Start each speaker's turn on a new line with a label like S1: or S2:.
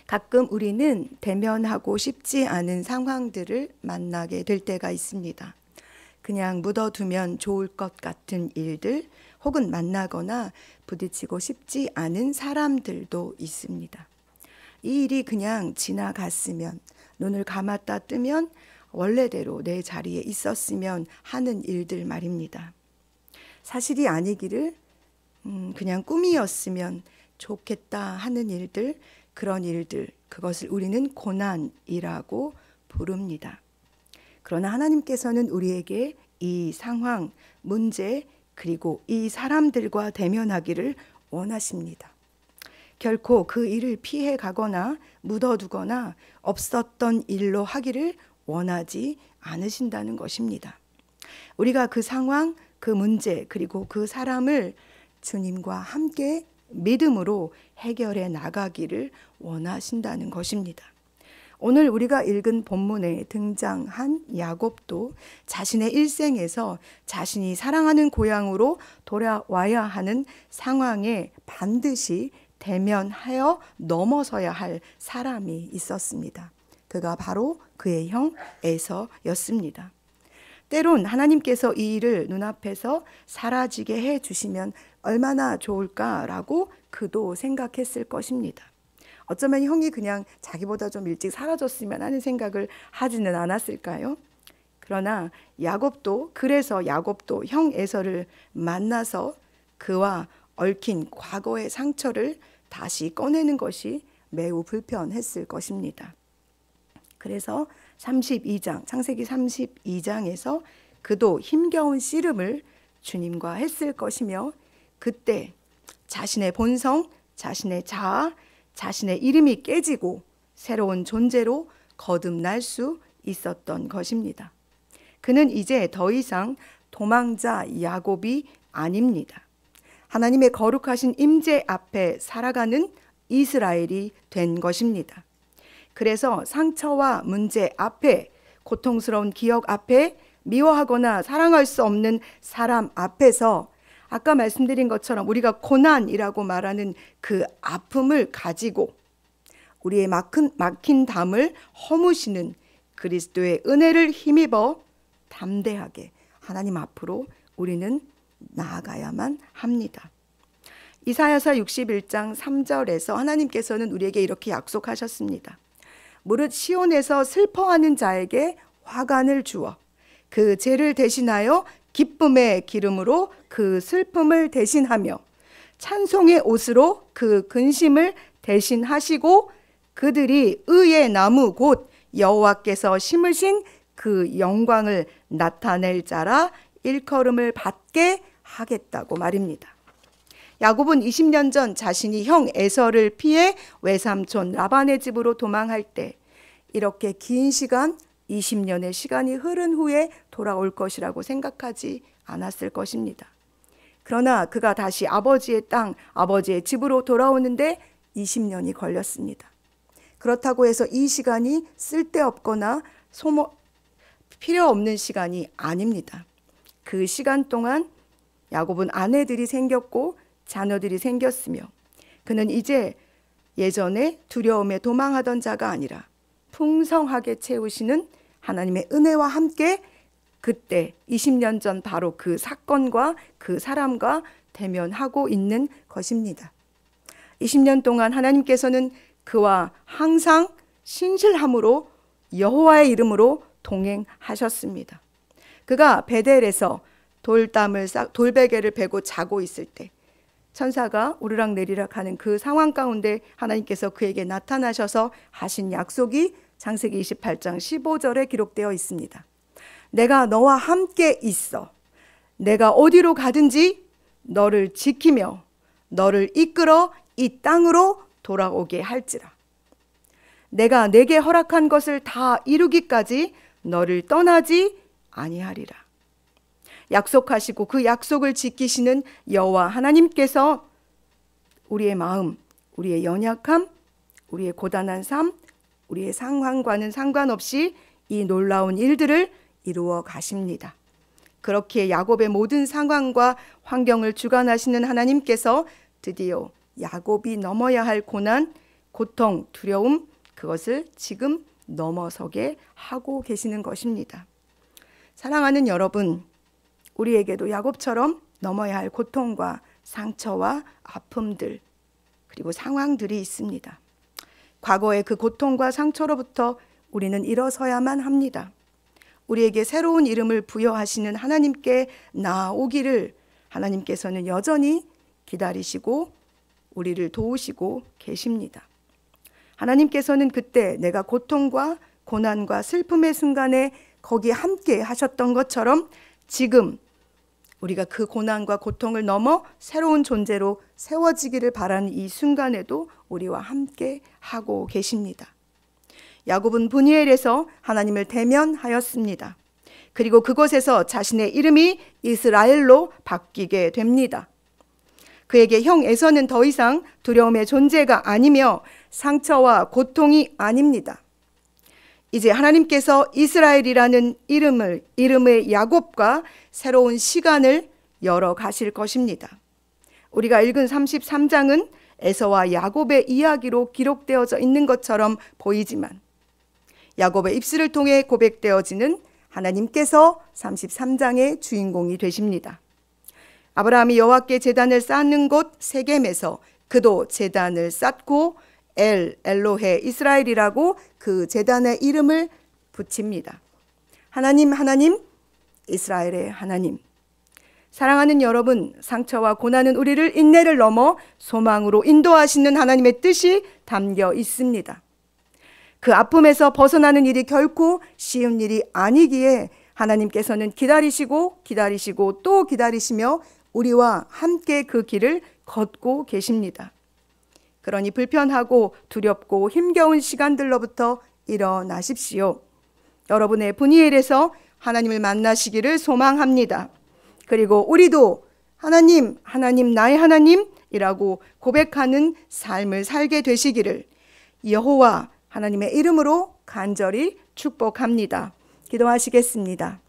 S1: 가끔 우리는 대면하고 싶지 않은 상황들을 만나게 될 때가 있습니다. 그냥 묻어두면 좋을 것 같은 일들 혹은 만나거나 부딪히고 싶지 않은 사람들도 있습니다. 이 일이 그냥 지나갔으면, 눈을 감았다 뜨면 원래대로 내 자리에 있었으면 하는 일들 말입니다. 사실이 아니기를 그냥 꿈이었으면 좋겠다 하는 일들, 그런 일들, 그것을 우리는 고난이라고 부릅니다. 그러나 하나님께서는 우리에게 이 상황, 문제, 그리고 이 사람들과 대면하기를 원하십니다. 결코 그 일을 피해 가거나 묻어두거나 없었던 일로 하기를 원하지 않으신다는 것입니다. 우리가 그 상황, 그 문제, 그리고 그 사람을 주님과 함께 믿음으로 해결해 나가기를 원하신다는 것입니다. 오늘 우리가 읽은 본문에 등장한 야곱도 자신의 일생에서 자신이 사랑하는 고향으로 돌아와야 하는 상황에 반드시 대면하여 넘어서야 할 사람이 있었습니다. 그가 바로 그의 형 에서였습니다. 때론 하나님께서 이 일을 눈앞에서 사라지게 해주시면 얼마나 좋을까라고 그도 생각했을 것입니다. 어쩌면 형이 그냥 자기보다 좀 일찍 사라졌으면 하는 생각을 하지는 않았을까요? 그러나 그래서 야곱도 형 에서를 만나서 그와 얽힌 과거의 상처를 다시 꺼내는 것이 매우 불편했을 것입니다. 그래서 창세기 32장에서 그도 힘겨운 씨름을 주님과 했을 것이며, 그때 자신의 본성, 자신의 자아, 자신의 이름이 깨지고 새로운 존재로 거듭날 수 있었던 것입니다. 그는 이제 더 이상 도망자 야곱이 아닙니다. 하나님의 거룩하신 임재 앞에 살아가는 이스라엘이 된 것입니다. 그래서 상처와 문제 앞에, 고통스러운 기억 앞에, 미워하거나 사랑할 수 없는 사람 앞에서 아까 말씀드린 것처럼 우리가 고난이라고 말하는 그 아픔을 가지고 우리의 막힌 담을 허무시는 그리스도의 은혜를 힘입어 담대하게 하나님 앞으로 우리는 나아가야만 합니다. 이사야서 61장 3절에서 하나님께서는 우리에게 이렇게 약속하셨습니다. 무릇 시온에서 슬퍼하는 자에게 화관을 주어 그 죄를 대신하여 기쁨의 기름으로 그 슬픔을 대신하며 찬송의 옷으로 그 근심을 대신하시고 그들이 의의 나무 곧 여호와께서 심으신 그 영광을 나타낼 자라 일컬음을 받게 하겠다고 말입니다. 야곱은 20년 전 자신이 형 에서를 피해 외삼촌 라반의 집으로 도망할 때 이렇게 긴 시간, 20년의 시간이 흐른 후에 돌아올 것이라고 생각하지 않았을 것입니다. 그러나 그가 다시 아버지의 땅, 아버지의 집으로 돌아오는데 20년이 걸렸습니다. 그렇다고 해서 이 시간이 쓸데없거나 필요 없는 시간이 아닙니다. 그 시간 동안 야곱은 아내들이 생겼고 자녀들이 생겼으며 그는 이제 예전에 두려움에 도망하던 자가 아니라 풍성하게 채우시는 하나님의 은혜와 함께 그때 20년 전 바로 그 사건과 그 사람과 대면하고 있는 것입니다. 20년 동안 하나님께서는 그와 항상 신실함으로 여호와의 이름으로 동행하셨습니다. 그가 베델에서 돌베개를 베고 자고 있을 때 천사가 오르락내리락 하는 그 상황 가운데 하나님께서 그에게 나타나셔서 하신 약속이 창세기 28장 15절에 기록되어 있습니다. 내가 너와 함께 있어 내가 어디로 가든지 너를 지키며 너를 이끌어 이 땅으로 돌아오게 할지라. 내가 내게 허락한 것을 다 이루기까지 너를 떠나지 아니하리라. 약속하시고 그 약속을 지키시는 여호와 하나님께서 우리의 마음, 우리의 연약함, 우리의 고단한 삶, 우리의 상황과는 상관없이 이 놀라운 일들을 이루어 가십니다. 그렇게 야곱의 모든 상황과 환경을 주관하시는 하나님께서 드디어 야곱이 넘어야 할 고난, 고통, 두려움, 그것을 지금 넘어서게 하고 계시는 것입니다. 사랑하는 여러분, 우리에게도 야곱처럼 넘어야 할 고통과 상처와 아픔들, 그리고 상황들이 있습니다. 과거의 그 고통과 상처로부터 우리는 일어서야만 합니다. 우리에게 새로운 이름을 부여하시는 하나님께 나아오기를 하나님께서는 여전히 기다리시고 우리를 도우시고 계십니다. 하나님께서는 그때 내가 고통과 고난과 슬픔의 순간에 거기 함께 하셨던 것처럼 지금 우리가 그 고난과 고통을 넘어 새로운 존재로 세워지기를 바라는 이 순간에도 우리와 함께 하고 계십니다. 야곱은 브니엘에서 하나님을 대면하였습니다. 그리고 그곳에서 자신의 이름이 이스라엘로 바뀌게 됩니다. 그에게 형 에서는 더 이상 두려움의 존재가 아니며 상처와 고통이 아닙니다. 이제 하나님께서 이스라엘이라는 이름의 야곱과 새로운 시간을 열어 가실 것입니다. 우리가 읽은 33장은 에서와 야곱의 이야기로 기록되어져 있는 것처럼 보이지만 야곱의 입술을 통해 고백되어지는 하나님께서 33장의 주인공이 되십니다. 아브라함이 여호와께 제단을 쌓는 곳 세겜에서 그도 제단을 쌓고 엘로헤 이스라엘이라고 그 제단의 이름을 붙입니다. 하나님, 이스라엘의 하나님. 사랑하는 여러분, 상처와 고난은 우리를 인내를 넘어 소망으로 인도하시는 하나님의 뜻이 담겨 있습니다. 그 아픔에서 벗어나는 일이 결코 쉬운 일이 아니기에 하나님께서는 기다리시고 또 기다리시며 우리와 함께 그 길을 걷고 계십니다. 그러니 불편하고 두렵고 힘겨운 시간들로부터 일어나십시오. 여러분의 브니엘에서 하나님을 만나시기를 소망합니다. 그리고 우리도 하나님, 나의 하나님이라고 고백하는 삶을 살게 되시기를 여호와 하나님의 이름으로 간절히 축복합니다. 기도하시겠습니다.